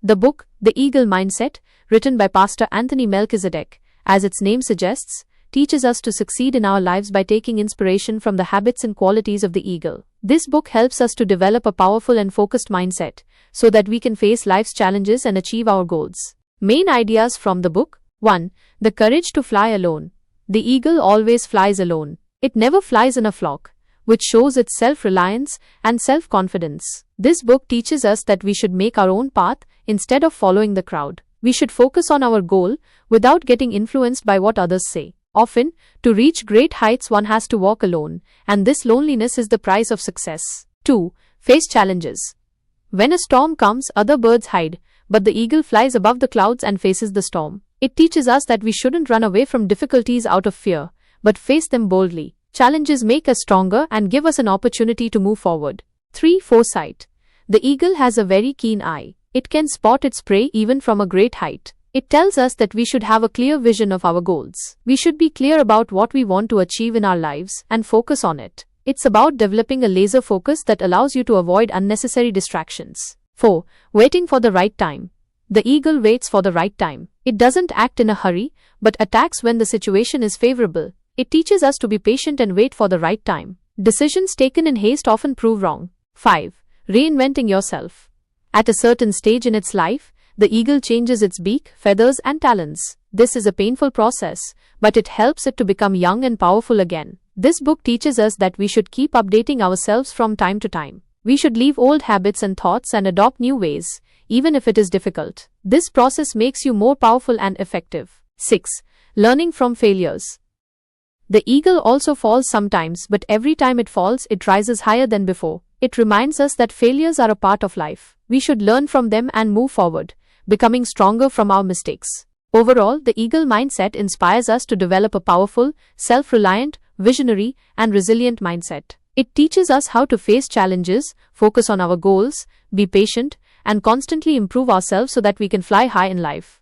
The book, The Eagle Mindset, written by Pastor Anthony Melchizedek, as its name suggests, teaches us to succeed in our lives by taking inspiration from the habits and qualities of the eagle. This book helps us to develop a powerful and focused mindset so that we can face life's challenges and achieve our goals. Main ideas from the book: 1. The courage to fly alone. The eagle always flies alone. It never flies in a flock, which shows its self-reliance and self-confidence. This book teaches us that we should make our own path instead of following the crowd. We should focus on our goal without getting influenced by what others say. Often, to reach great heights one has to walk alone, and this loneliness is the price of success. 2. Face challenges. When a storm comes, other birds hide, but the eagle flies above the clouds and faces the storm. It teaches us that we shouldn't run away from difficulties out of fear, but face them boldly. Challenges make us stronger and give us an opportunity to move forward. 3. Foresight. The eagle has a very keen eye. It can spot its prey even from a great height. It tells us that we should have a clear vision of our goals. We should be clear about what we want to achieve in our lives and focus on it. It's about developing a laser focus that allows you to avoid unnecessary distractions. 4. Waiting for the right time. The eagle waits for the right time. It doesn't act in a hurry, but attacks when the situation is favorable. It teaches us to be patient and wait for the right time. Decisions taken in haste often prove wrong. 5. Reinventing yourself. At a certain stage in its life, the eagle changes its beak, feathers, and talons. This is a painful process, but it helps it to become young and powerful again. This book teaches us that we should keep updating ourselves from time to time. We should leave old habits and thoughts and adopt new ways, even if it is difficult. This process makes you more powerful and effective. 6. Learning from failures. The eagle also falls sometimes, but every time it falls, it rises higher than before. It reminds us that failures are a part of life. We should learn from them and move forward, becoming stronger from our mistakes. Overall, the eagle mindset inspires us to develop a powerful, self-reliant, visionary, and resilient mindset. It teaches us how to face challenges, focus on our goals, be patient, and constantly improve ourselves so that we can fly high in life.